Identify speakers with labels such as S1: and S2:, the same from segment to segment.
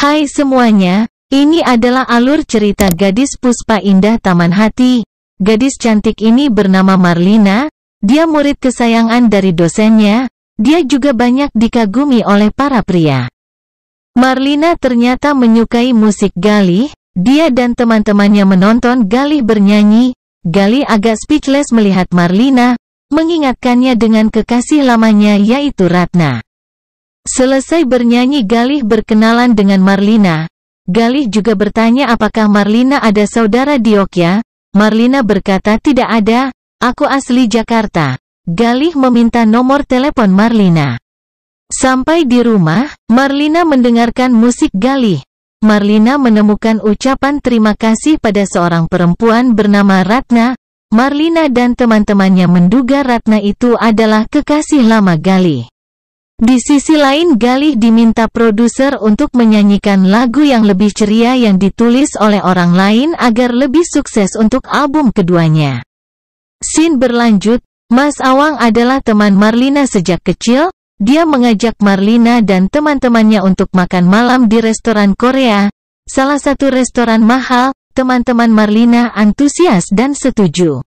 S1: Hai semuanya, ini adalah alur cerita gadis Puspa Indah Taman Hati. Gadis cantik ini bernama Marlina, dia murid kesayangan dari dosennya, dia juga banyak dikagumi oleh para pria. Marlina ternyata menyukai musik Galih, dia dan teman-temannya menonton Galih bernyanyi. Galih agak speechless melihat Marlina, mengingatkannya dengan kekasih lamanya yaitu Ratna. Selesai bernyanyi Galih berkenalan dengan Marlina. Galih juga bertanya apakah Marlina ada saudara di Yogyakarta. Marlina berkata tidak ada, aku asli Jakarta. Galih meminta nomor telepon Marlina. Sampai di rumah, Marlina mendengarkan musik Galih. Marlina menemukan ucapan terima kasih pada seorang perempuan bernama Ratna. Marlina dan teman-temannya menduga Ratna itu adalah kekasih lama Galih. Di sisi lain Galih diminta produser untuk menyanyikan lagu yang lebih ceria yang ditulis oleh orang lain agar lebih sukses untuk album keduanya. Scene berlanjut, Mas Awang adalah teman Marlina sejak kecil, dia mengajak Marlina dan teman-temannya untuk makan malam di restoran Korea, salah satu restoran mahal. Teman-teman Marlina antusias dan setuju.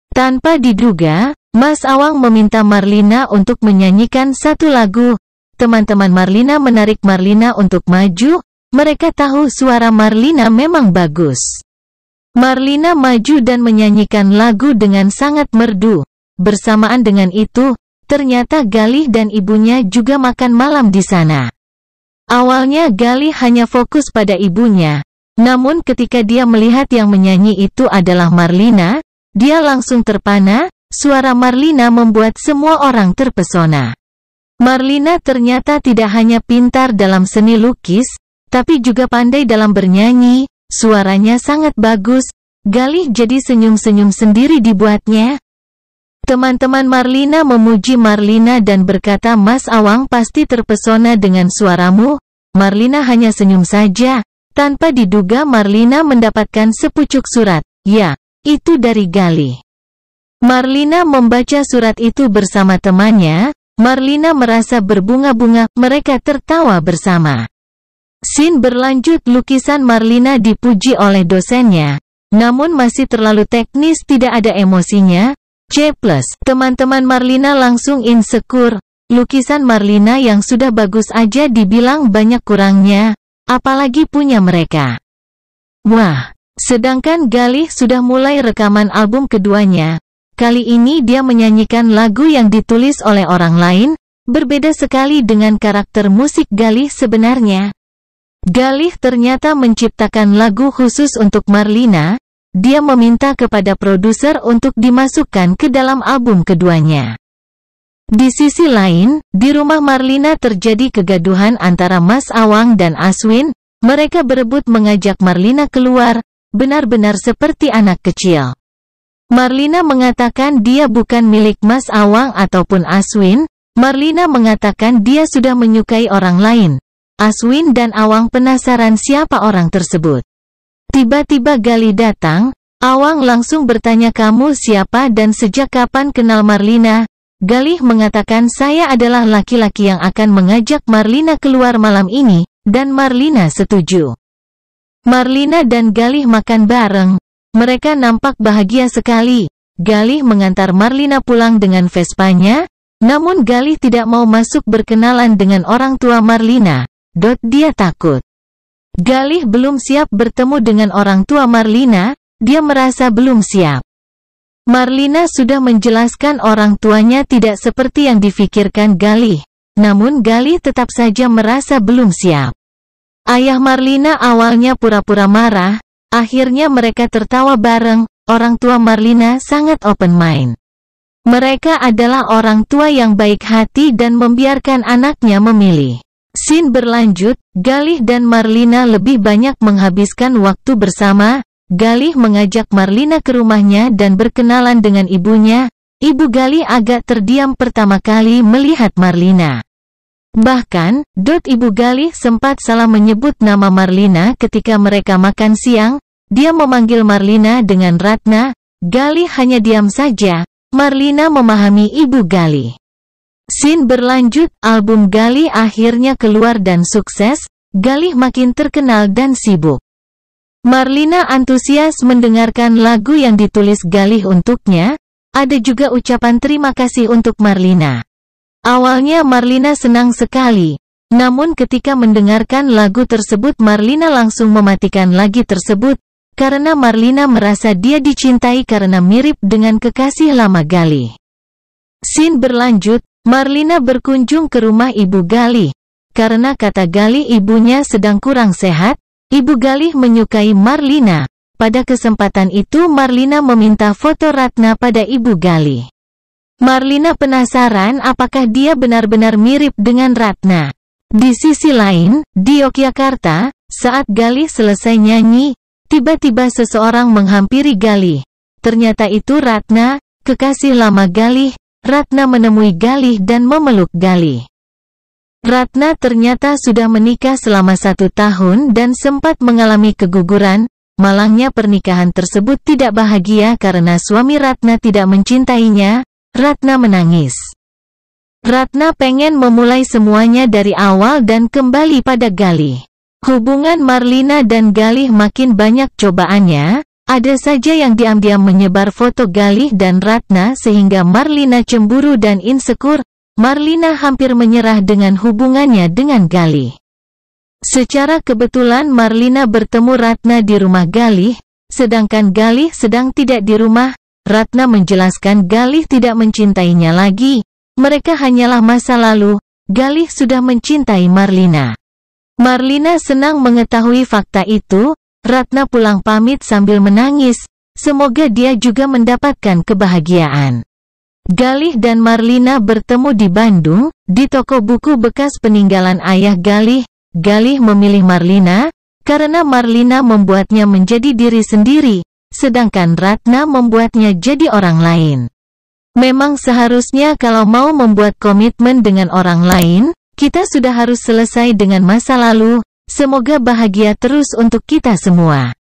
S1: Tanpa diduga, Mas Awang meminta Marlina untuk menyanyikan satu lagu. Teman-teman Marlina menarik Marlina untuk maju, mereka tahu suara Marlina memang bagus. Marlina maju dan menyanyikan lagu dengan sangat merdu. Bersamaan dengan itu, ternyata Galih dan ibunya juga makan malam di sana. Awalnya Galih hanya fokus pada ibunya, namun ketika dia melihat yang menyanyi itu adalah Marlina, dia langsung terpana. Suara Marlina membuat semua orang terpesona. Marlina ternyata tidak hanya pintar dalam seni lukis, tapi juga pandai dalam bernyanyi, suaranya sangat bagus. Galih jadi senyum-senyum sendiri dibuatnya. Teman-teman Marlina memuji Marlina dan berkata Mas Awang pasti terpesona dengan suaramu. Marlina hanya senyum saja. Tanpa diduga Marlina mendapatkan sepucuk surat. Ya, itu dari Galih. Marlina membaca surat itu bersama temannya. Marlina merasa berbunga-bunga, mereka tertawa bersama. Scene berlanjut, lukisan Marlina dipuji oleh dosennya. Namun masih terlalu teknis, tidak ada emosinya. C+. Teman-teman Marlina langsung insecure. Lukisan Marlina yang sudah bagus aja dibilang banyak kurangnya. Apalagi punya mereka. Wah, sedangkan Galih sudah mulai rekaman album keduanya. Kali ini dia menyanyikan lagu yang ditulis oleh orang lain, berbeda sekali dengan karakter musik Galih sebenarnya. Galih ternyata menciptakan lagu khusus untuk Marlina, dia meminta kepada produser untuk dimasukkan ke dalam album keduanya. Di sisi lain, di rumah Marlina terjadi kegaduhan antara Mas Awang dan Aswin, mereka berebut mengajak Marlina keluar, benar-benar seperti anak kecil. Marlina mengatakan dia bukan milik Mas Awang ataupun Aswin. Marlina mengatakan dia sudah menyukai orang lain. Aswin dan Awang penasaran siapa orang tersebut. Tiba-tiba Galih datang. Awang langsung bertanya kamu siapa dan sejak kapan kenal Marlina? Galih mengatakan saya adalah laki-laki yang akan mengajak Marlina keluar malam ini, dan Marlina setuju. Marlina dan Galih makan bareng. Mereka nampak bahagia sekali. Galih mengantar Marlina pulang dengan Vespanya, namun Galih tidak mau masuk berkenalan dengan orang tua Marlina. Dia takut. Galih belum siap bertemu dengan orang tua Marlina, dia merasa belum siap. Marlina sudah menjelaskan orang tuanya tidak seperti yang difikirkan Galih, namun Galih tetap saja merasa belum siap. Ayah Marlina awalnya pura-pura marah. Akhirnya mereka tertawa bareng. Orang tua Marlina sangat open mind. Mereka adalah orang tua yang baik hati dan membiarkan anaknya memilih. Scene berlanjut, Galih dan Marlina lebih banyak menghabiskan waktu bersama. Galih mengajak Marlina ke rumahnya dan berkenalan dengan ibunya. Ibu Galih agak terdiam pertama kali melihat Marlina. Bahkan, Ibu Galih sempat salah menyebut nama Marlina ketika mereka makan siang. Dia memanggil Marlina dengan Ratna. Galih hanya diam saja. Marlina memahami Ibu Galih. Scene berlanjut, album Galih akhirnya keluar dan sukses. Galih makin terkenal dan sibuk. Marlina antusias mendengarkan lagu yang ditulis Galih untuknya. Ada juga ucapan terima kasih untuk Marlina. Awalnya Marlina senang sekali. Namun ketika mendengarkan lagu tersebut Marlina langsung mematikan lagu tersebut. Karena Marlina merasa dia dicintai karena mirip dengan kekasih lama Galih. Scene berlanjut, Marlina berkunjung ke rumah ibu Galih. Karena kata Galih ibunya sedang kurang sehat, ibu Galih menyukai Marlina. Pada kesempatan itu Marlina meminta foto Ratna pada ibu Galih. Marlina penasaran apakah dia benar-benar mirip dengan Ratna. Di sisi lain, di Yogyakarta, saat Galih selesai nyanyi, tiba-tiba seseorang menghampiri Galih. Ternyata itu Ratna, kekasih lama Galih. Ratna menemui Galih dan memeluk Galih. Ratna ternyata sudah menikah selama 1 tahun dan sempat mengalami keguguran. Malangnya pernikahan tersebut tidak bahagia karena suami Ratna tidak mencintainya. Ratna menangis. Ratna pengen memulai semuanya dari awal dan kembali pada Galih. Hubungan Marlina dan Galih makin banyak cobaannya. Ada saja yang diam-diam menyebar foto Galih dan Ratna sehingga Marlina cemburu dan insecure. Marlina hampir menyerah dengan hubungannya dengan Galih. Secara kebetulan Marlina bertemu Ratna di rumah Galih, sedangkan Galih sedang tidak di rumah. Ratna menjelaskan Galih tidak mencintainya lagi. Mereka hanyalah masa lalu. Galih sudah mencintai Marlina. Marlina senang mengetahui fakta itu. Ratna pulang pamit sambil menangis. Semoga dia juga mendapatkan kebahagiaan. Galih dan Marlina bertemu di Bandung, di toko buku bekas peninggalan ayah Galih. Galih memilih Marlina, karena Marlina membuatnya menjadi diri sendiri, sedangkan Ratna membuatnya jadi orang lain. Memang seharusnya kalau mau membuat komitmen dengan orang lain, kita sudah harus selesai dengan masa lalu. Semoga bahagia terus untuk kita semua.